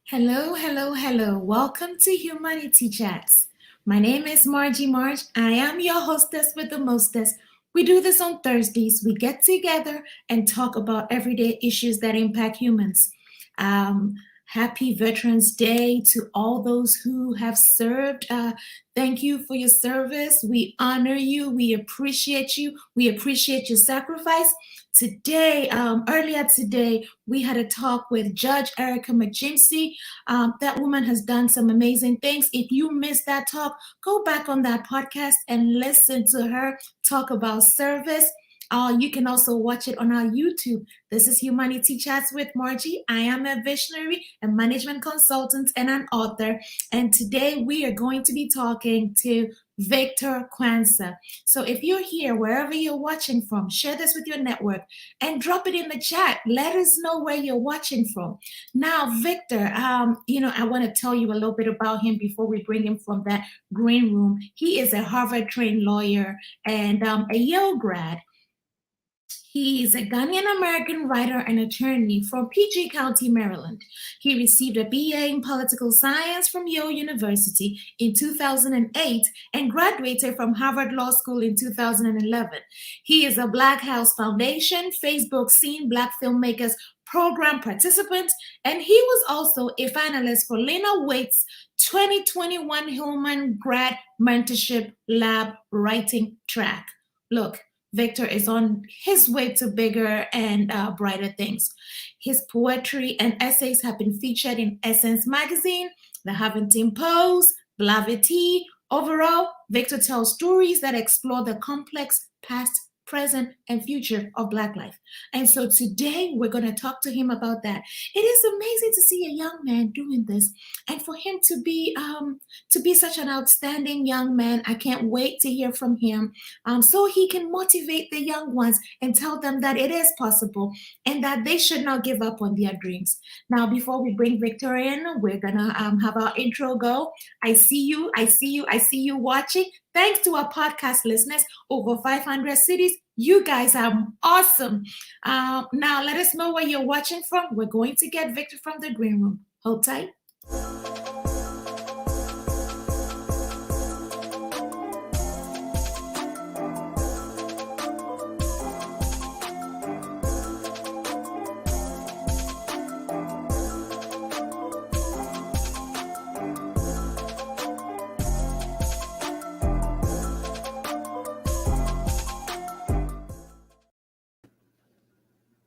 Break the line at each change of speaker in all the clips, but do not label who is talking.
Hello, hello, hello. Welcome to Humanity Chats. My name is Margie March. I am your hostess with the mostest. We do this on Thursdays. We get together and talk about everyday issues that impact humans. Um, Happy Veterans Day to all those who have served. Thank you for your service. We honor you. We appreciate you. We appreciate your sacrifice. Earlier today, we had a talk with Judge Erica McJimsey. That woman has done some amazing things. If you missed that talk, go back on that podcast and listen to her talk about service. You can also watch it on our YouTube. This is Humanity Chats with Margie. I am a visionary, a management consultant, and an author. And today we are going to be talking to Victor Kwansa. So if you're here, wherever you're watching from, share this with your network and drop it in the chat. Let us know where you're watching from. Now, Victor, I want to tell you a little bit about him before we bring him from that green room. He is a Harvard-trained lawyer and a Yale grad. He is a Ghanaian American writer and attorney from PG County, Maryland. He received a BA in political science from Yale University in 2008 and graduated from Harvard Law School in 2011. He is a Black House Foundation, Facebook Seen Black Filmmakers program participant, and he was also a finalist for Lena Waite's 2021 Hillman Grad Mentorship Lab Writing Track. Look, Victor is on his way to bigger and brighter things. His poetry and essays have been featured in Essence Magazine, The Huffington Post, Blavity. Overall, Victor tells stories that explore the complex past, present, and future of Black life. And so today we're going to talk to him about that. It is amazing to see a young man doing this, and for him to be such an outstanding young man. I can't wait to hear from him, so he can motivate the young ones and tell them that it is possible and that they should not give up on their dreams. Now, before we bring Victor in, we're gonna have our intro go. I see you. I see you. I see you watching. Thanks to our podcast listeners, over 500 cities. You guys are awesome. Now, let us know where you're watching from. We're going to get Victor from the green room. Hold tight.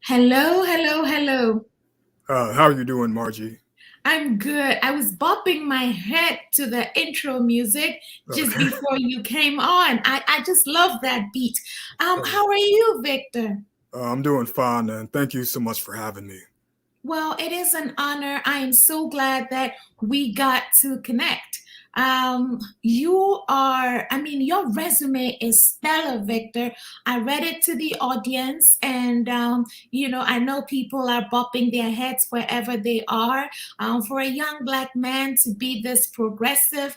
Hello, hello, hello.
How are you doing, Margie?
I'm good. I was bopping my head to the intro music just
Okay.
before you came on. I just love that beat. How are you, Victor?
I'm doing fine, and thank you so much for having me.
Well, it is an honor. I am so glad that we got to connect. Your resume is stellar, Victor. I read it to the audience, and I know people are bopping their heads wherever they are. For a young Black man to be this progressive,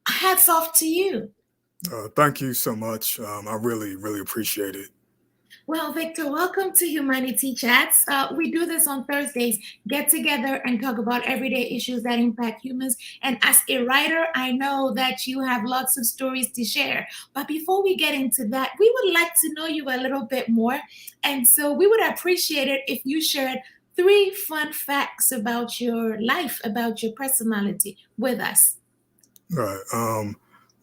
hats off to you.
Thank you so much. I really, really appreciate it.
Well, Victor, welcome to Humanity Chats. We do this on Thursdays, get together and talk about everyday issues that impact humans. And as a writer, I know that you have lots of stories to share. But before we get into that, we would like to know you a little bit more. And so we would appreciate it if you shared 3 fun facts about your life, about your personality with us.
Right.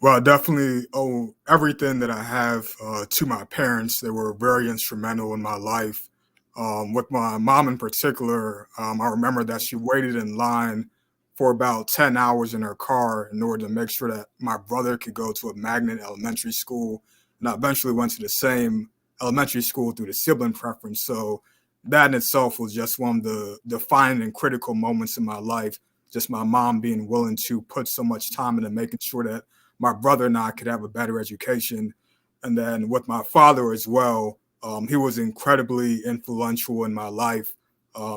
Well, I definitely owe everything that I have to my parents. They were very instrumental in my life. With my mom in particular, I remember that she waited in line for about 10 hours in her car in order to make sure that my brother could go to a magnet elementary school. And I eventually went to the same elementary school through the sibling preference. So that in itself was just one of the defining and critical moments in my life. Just my mom being willing to put so much time into making sure that my brother and I could have a better education. And then with my father as well, he was incredibly influential in my life.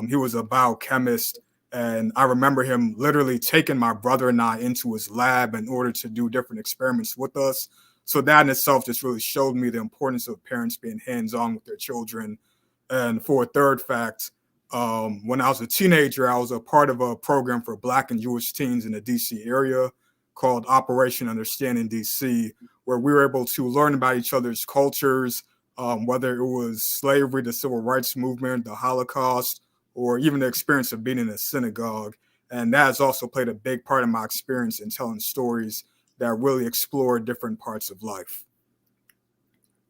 He was a biochemist, and I remember him literally taking my brother and I into his lab in order to do different experiments with us. So that in itself just really showed me the importance of parents being hands-on with their children. And for a third fact, When I was a teenager, I was a part of a program for Black and Jewish teens in the DC area called Operation Understanding DC, where we were able to learn about each other's cultures, whether it was slavery, the civil rights movement, the Holocaust, or even the experience of being in a synagogue. And that has also played a big part of my experience in telling stories that really explore different parts of life.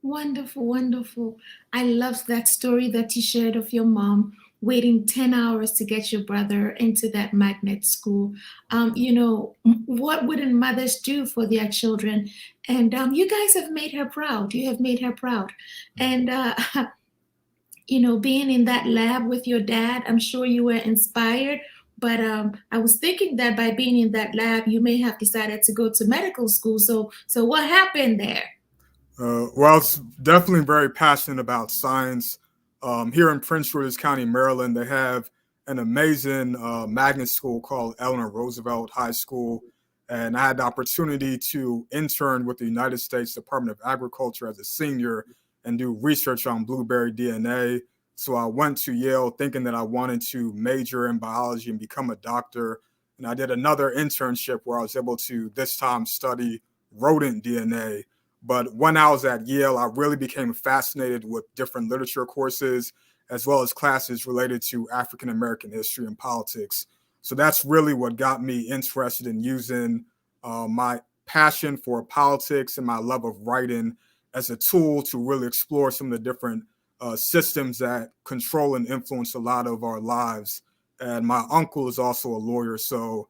Wonderful, wonderful. I love that story that you shared of your mom waiting 10 hours to get your brother into that magnet school. What wouldn't mothers do for their children? And you guys have made her proud. You have made her proud. And, being in that lab with your dad, I'm sure you were inspired. But I was thinking that by being in that lab, you may have decided to go to medical school. So what happened there?
Well, I was definitely very passionate about science. Here in Prince George's County, Maryland, they have an amazing magnet school called Eleanor Roosevelt High School. And I had the opportunity to intern with the United States Department of Agriculture as a senior and do research on blueberry DNA. So I went to Yale thinking that I wanted to major in biology and become a doctor. And I did another internship where I was able to this time study rodent DNA. But when I was at Yale, I really became fascinated with different literature courses as well as classes related to African American history and politics. So that's really what got me interested in using my passion for politics and my love of writing as a tool to really explore some of the different systems that control and influence a lot of our lives. And my uncle is also a lawyer. So,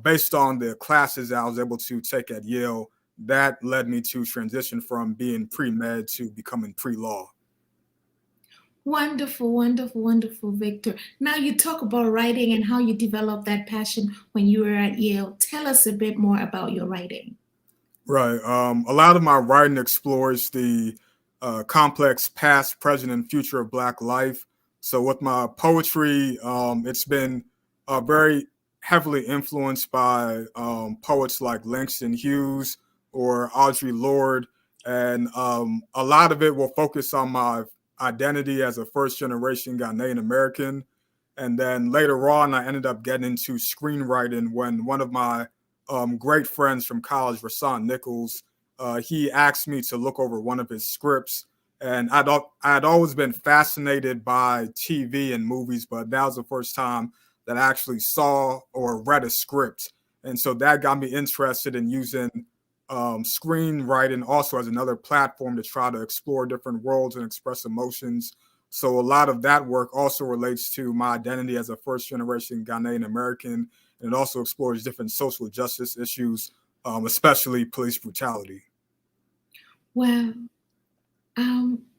based on the classes I was able to take at Yale, that led me to transition from being pre med to becoming pre law.
Wonderful, wonderful, wonderful, Victor. Now you talk about writing and how you developed that passion when you were at Yale. Tell us a bit more about your writing.
Right. A lot of my writing explores the complex past, present, and future of Black life. So with my poetry, it's been very heavily influenced by poets like Langston Hughes or Audre Lorde, and a lot of it will focus on my identity as a first generation Ghanaian American. And then later on, I ended up getting into screenwriting when one of my great friends from college, Rasan Nichols, he asked me to look over one of his scripts. And I'd always been fascinated by TV and movies, but that was the first time that I actually saw or read a script. And so that got me interested in using screenwriting also as another platform to try to explore different worlds and express emotions. So a lot of that work also relates to my identity as a first generation Ghanaian American, and it also explores different social justice issues, especially police brutality.
Well,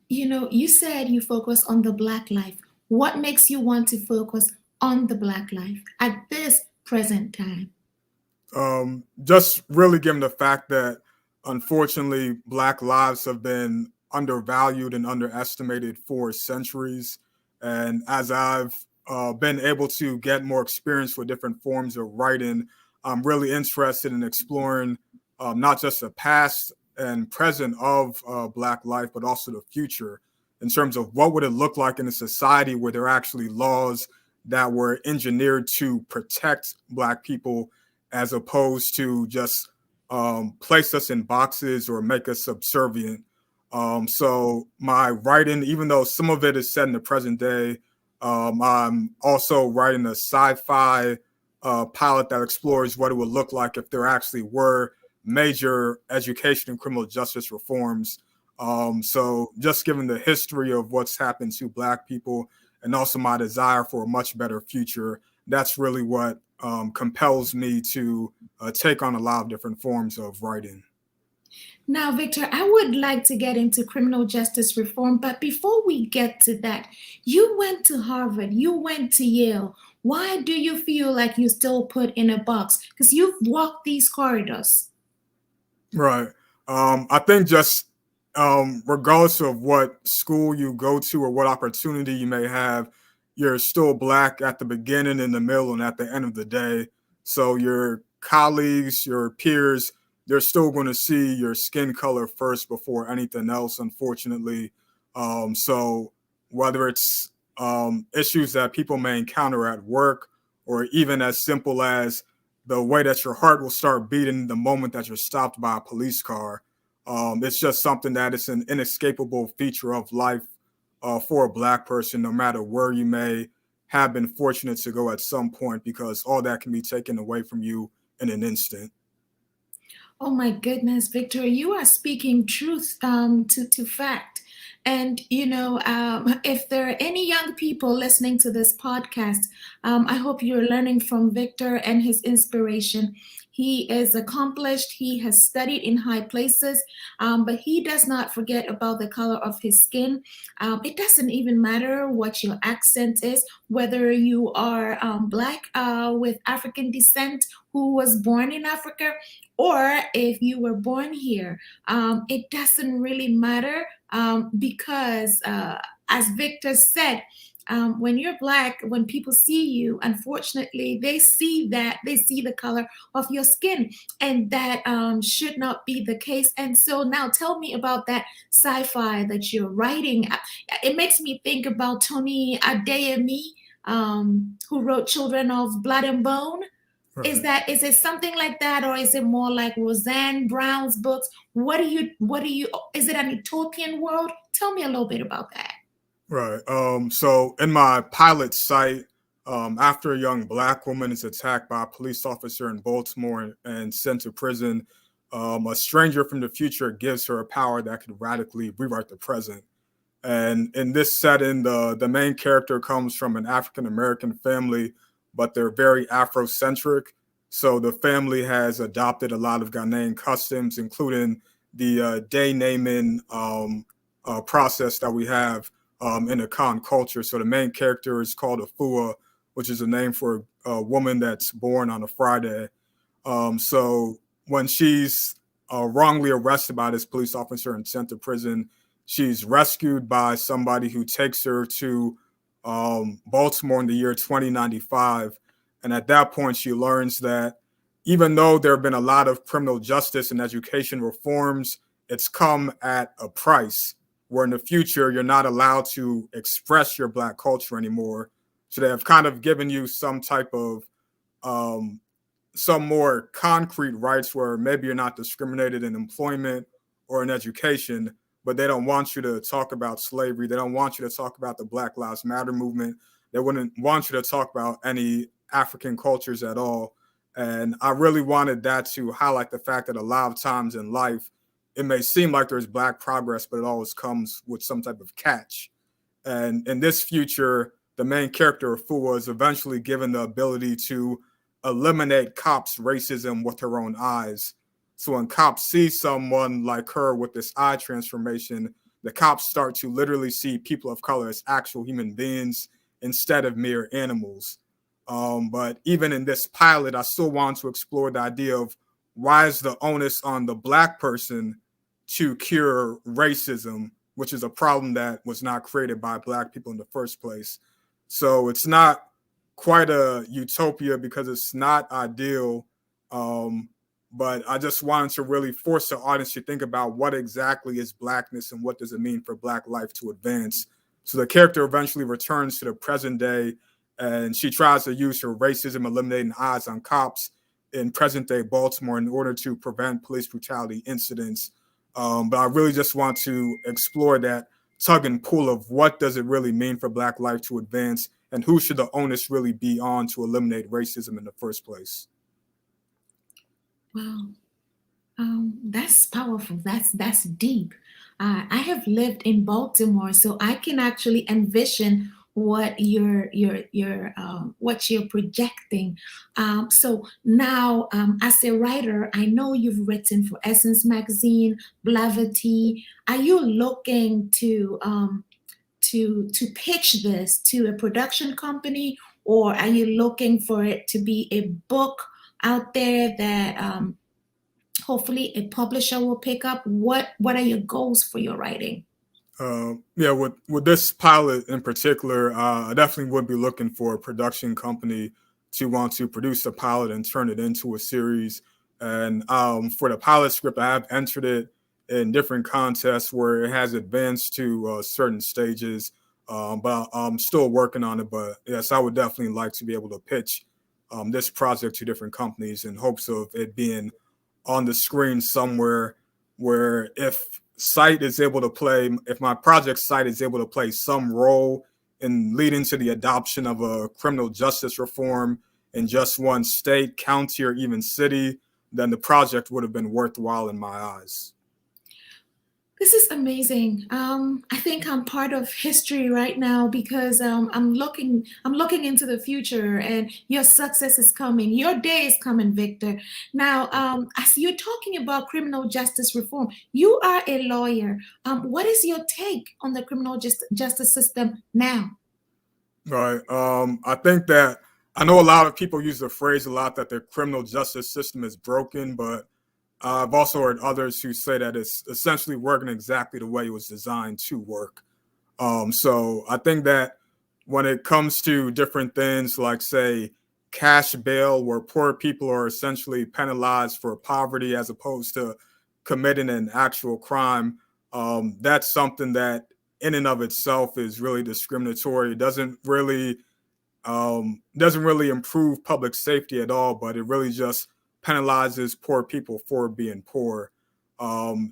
you said you focus on the Black life. What makes you want to focus on the Black life at this present time?
Just really given the fact that unfortunately Black lives have been undervalued and underestimated for centuries. And as I've been able to get more experience with different forms of writing, I'm really interested in exploring not just the past and present of Black life, but also the future in terms of what would it look like in a society where there are actually laws that were engineered to protect Black people as opposed to just place us in boxes or make us subservient. So my writing, even though some of it is set in the present day, I'm also writing a sci-fi pilot that explores what it would look like if there actually were major education and criminal justice reforms. So just given the history of what's happened to Black people and also my desire for a much better future, that's really what compels me to take on a lot of different forms of writing.
Now, Victor, I would like to get into criminal justice reform, but before we get to that, you went to Harvard, you went to Yale. Why do you feel like you still put in a box? Because you've walked these corridors.
Right. I think just regardless of what school you go to or what opportunity you may have, you're still Black at the beginning, in the middle, and at the end of the day. So your colleagues, your peers, they're still going to see your skin color first before anything else, unfortunately. So whether it's issues that people may encounter at work, or even as simple as the way that your heart will start beating the moment that you're stopped by a police car. It's just something that is an inescapable feature of life for a Black person, no matter where you may have been fortunate to go at some point, because all that can be taken away from you in an instant.
Oh my goodness, Victor, you are speaking truth to fact. And, if there are any young people listening to this podcast, I hope you're learning from Victor and his inspiration. He is accomplished, he has studied in high places, but he does not forget about the color of his skin. It doesn't even matter what your accent is, whether you are Black with African descent who was born in Africa, or if you were born here. It doesn't really matter, because, as Victor said, when you're Black, when people see you, unfortunately, they see the color of your skin, and that should not be the case. And so now tell me about that sci-fi that you're writing. It makes me think about Tony Adeyemi, who wrote Children of Blood and Bone.
Right.
Is it something like that, or is it more like Roseanne Brown's books? What do you is it an utopian world? Tell me a little bit about that.
Right. So in my pilot site, after a young Black woman is attacked by a police officer in Baltimore and sent to prison, a stranger from the future gives her a power that could radically rewrite the present. And in this setting, the main character comes from an African American family, but they're very Afrocentric. So the family has adopted a lot of Ghanaian customs, including the day naming process that we have in the Khan culture. So the main character is called Afua, which is a name for a woman that's born on a Friday. So when she's wrongly arrested by this police officer and sent to prison, she's rescued by somebody who takes her to Baltimore in the year 2095. And at that point, she learns that even though there have been a lot of criminal justice and education reforms, it's come at a price where in the future you're not allowed to express your Black culture anymore. So they have kind of given you some type of um, some more concrete rights where maybe you're not discriminated in employment or in education, but they don't want you to talk about slavery. They don't want you to talk about the Black Lives Matter movement. They wouldn't want you to talk about any African cultures at all. And I really wanted that to highlight the fact that a lot of times in life, it may seem like there's Black progress, but it always comes with some type of catch. And in this future, the main character of Fu is eventually given the ability to eliminate cops' racism with her own eyes. So when cops see someone like her with this eye transformation, the cops start to literally see people of color as actual human beings instead of mere animals. But even in this pilot, I still want to explore the idea of why is the onus on the Black person to cure racism, which is a problem that was not created by Black people in the first place. So it's not quite a utopia because it's not ideal. Um, but I just wanted to really force the audience to think about what exactly is Blackness and what does it mean for Black life to advance. So the character eventually returns to the present day and she tries to use her racism eliminating eyes on cops in present day Baltimore in order to prevent police brutality incidents. But I really just want to explore that tug and pull of what does it really mean for Black life to advance and who should the onus really be on to eliminate racism in the first place.
Wow. That's powerful. That's deep. I have lived in Baltimore, so I can actually envision what you're projecting. So now, as a writer, I know you've written for Essence Magazine, Blavity. Are you looking to pitch this to a production company, or are you looking for it to be a book out there that hopefully a publisher will pick up? What are your goals for your writing?
Yeah, with this pilot in particular, I definitely would be looking for a production company to want to produce a pilot and turn it into a series. And for the pilot script, I have entered it in different contests where it has advanced to certain stages. but I'm still working on it. But yes, I would definitely like to be able to pitch this project to different companies in hopes of it being on the screen somewhere where if my project site is able to play some role in leading to the adoption of a criminal justice reform in just one state, county, or even city, then the project would have been worthwhile in my eyes.
This is amazing. I think I'm part of history right now because I'm looking into the future, and your success is coming. Your day is coming, Victor. Now, as you're talking about criminal justice reform, you are a lawyer. What is your take on the criminal justice system now?
Right. I think that I know a lot of people use the phrase a lot that the criminal justice system is broken, but I've also heard others who say that it's essentially working exactly the way it was designed to work. So I think that when it comes to different things like, say, cash bail, where poor people are essentially penalized for poverty as opposed to committing an actual crime, that's something that in and of itself is really discriminatory. It doesn't really improve public safety at all, but it really just penalizes poor people for being poor.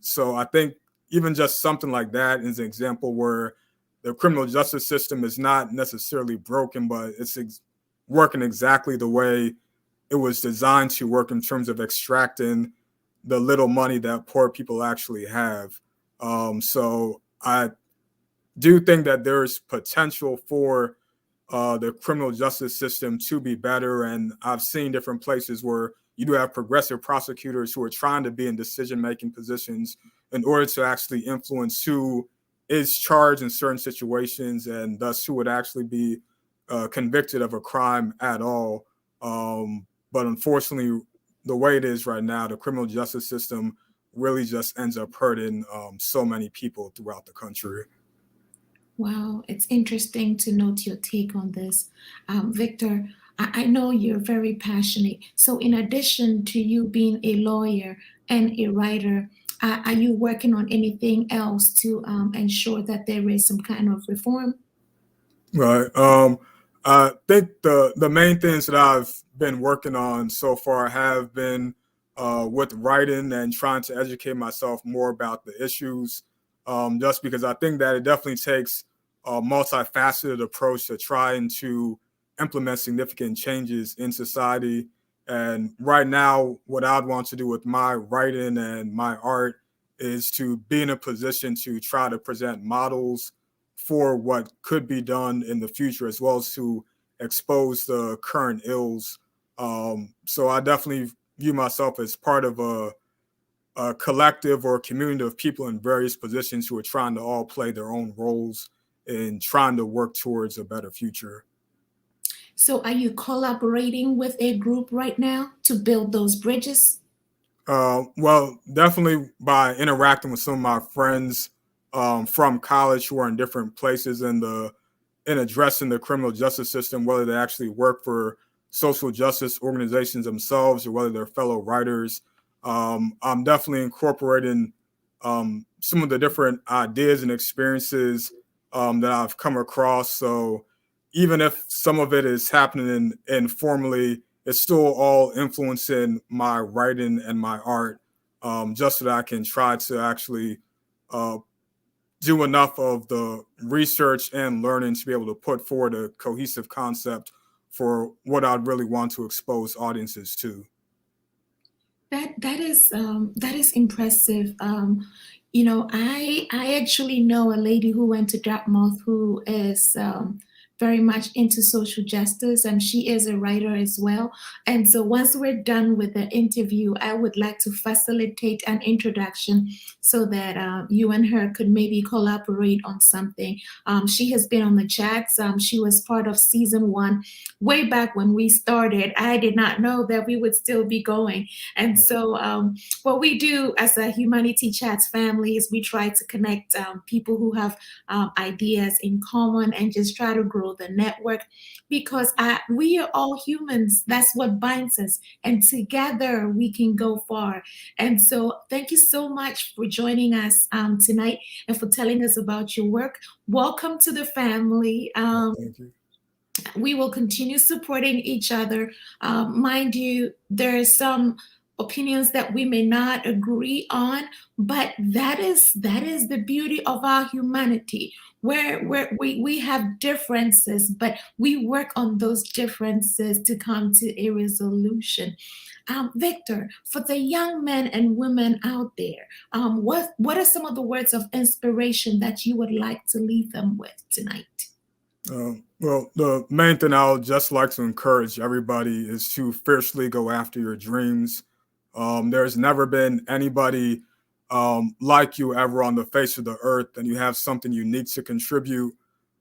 So I think even just something like that is an example where the criminal justice system is not necessarily broken, but working exactly the way it was designed to work in terms of extracting the little money that poor people actually have. So I do think that there's potential for the criminal justice system to be better. And I've seen different places where you do have progressive prosecutors who are trying to be in decision making positions in order to actually influence who is charged in certain situations and thus who would actually be convicted of a crime at all. But unfortunately, the way it is right now, the criminal justice system really just ends up hurting so many people throughout the country.
Wow, it's interesting to note your take on this. Victor, I know you're very passionate. So, in addition to you being a lawyer and a writer, are you working on anything else to ensure that there is some kind of reform?
Right. I think the main things that I've been working on so far have been with writing and trying to educate myself more about the issues. Just because I think that it definitely takes a multifaceted approach to trying to implement significant changes in society. And right now, what I'd want to do with my writing and my art is to be in a position to try to present models for what could be done in the future, as well as to expose the current ills. So I definitely view myself as part of a collective or a community of people in various positions who are trying to all play their own roles in trying to work towards a better future.
So, are you collaborating with a group right now to build those bridges?
Well, definitely by interacting with some of my friends from college who are in different places in addressing the criminal justice system, whether they actually work for social justice organizations themselves or whether they're fellow writers. I'm definitely incorporating some of the different ideas and experiences that I've come across. So even if some of it is happening informally, it's still all influencing my writing and my art, just so that I can try to actually uh, do enough of the research and learning to be able to put forward a cohesive concept for what I'd really want to expose audiences to.
That is impressive. I actually know a lady who went to Dartmouth who is very much into social justice, and she is a writer as well. And so once we're done with the interview, I would like to facilitate an introduction so that you and her could maybe collaborate on something. She has been on the chats. She was part of season 1 way back when we started. I did not know that we would still be going. And so, what we do as a Humanity Chats family is we try to connect people who have ideas in common and just try to grow grow the network because we are all humans. That's what binds us. And together we can go far. And so thank you so much for joining us tonight and for telling us about your work. Welcome to the family.
Thank you.
We will continue supporting each other. Mind you, there are some opinions that we may not agree on, but that is the beauty of our humanity, where we have differences, but we work on those differences to come to a resolution. Victor, for the young men and women out there, what are some of the words of inspiration that you would like to leave them with tonight?
Well, the main thing I would just like to encourage everybody is to fiercely go after your dreams. There's never been anybody like you ever on the face of the earth, and you have something unique to contribute.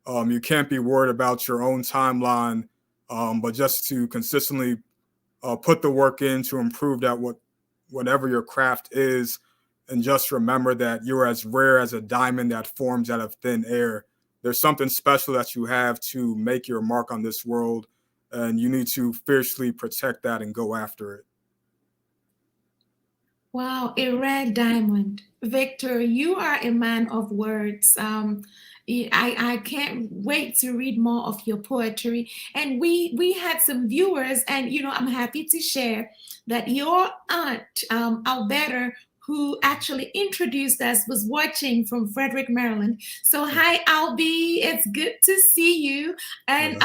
You can't be worried about your own timeline, but just to consistently put the work in to improve whatever your craft is, and just remember that you're as rare as a diamond that forms out of thin air. There's something special that you have to make your mark on this world, and you need to fiercely protect that and go after it.
Wow, a red diamond. Victor, you are a man of words. I can't wait to read more of your poetry. And we had some viewers, and I'm happy to share that your aunt, Alberta, who actually introduced us, was watching from Frederick, Maryland. So hi, Albie, it's good to see you. And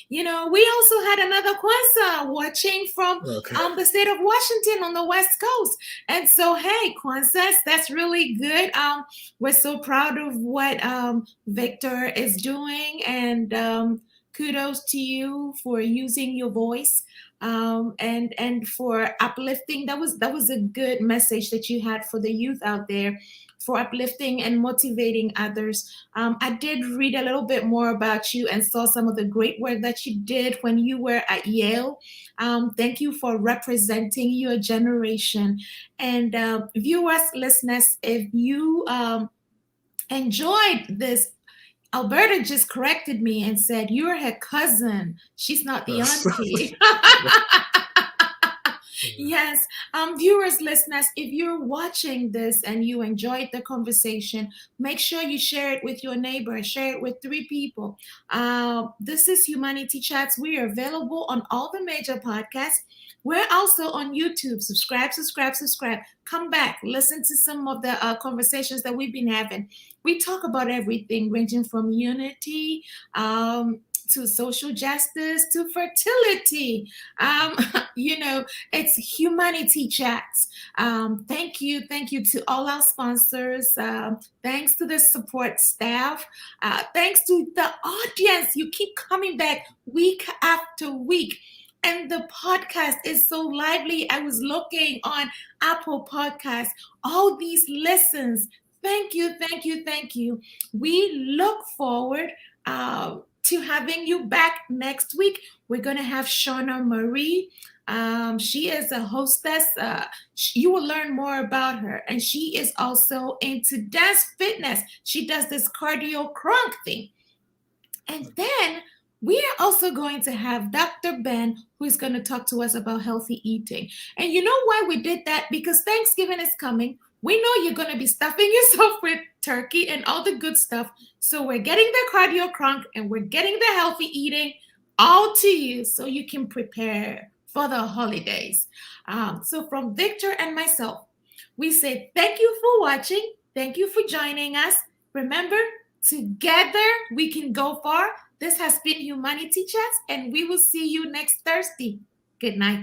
Yeah.
we also had another Kwansa watching from
Okay.
the state of Washington on the West Coast. And so, hey, Kwanzaa, that's really good. We're so proud of what Victor is doing, and kudos to you for using your voice and for uplifting. That was a good message that you had for the youth out there, for uplifting and motivating others. I did read a little bit more about you and saw some of the great work that you did when you were at Yale. Thank you for representing your generation. And viewers, listeners, if you enjoyed this, Alberta just corrected me and said, "You're her cousin. She's not the
Yes.
auntie." Yes, viewers, listeners, if you're watching this and you enjoyed the conversation, make sure you share it with your neighbor, share it with 3 people. This is Humanity Chats. We are available on all the major podcasts. We're also on YouTube. Subscribe, subscribe, subscribe. Come back, listen to some of the conversations that we've been having. We talk about everything, ranging from unity, to social justice, to fertility. Um, it's Humanity Chats. Thank you to all our sponsors. Thanks to the support staff. Thanks to the audience. You keep coming back week after week. And the podcast is so lively. I was looking on Apple Podcasts, all these listens. Thank you, thank you, thank you. We look forward to having you back next week. We're going to have Shauna Marie. She is a hostess. You will learn more about her. And she is also into dance fitness. She does this cardio crunk thing. And then we are also going to have Dr. Ben, who is going to talk to us about healthy eating. And you know why we did that? Because Thanksgiving is coming. We know you're going to be stuffing yourself with turkey and all the good stuff. So we're getting the cardio crunk and we're getting the healthy eating all to you so you can prepare for the holidays. So from Victor and myself, we say thank you for watching. Thank you for joining us. Remember, together we can go far. This has been Humanity Chats, and we will see you next Thursday. Good night.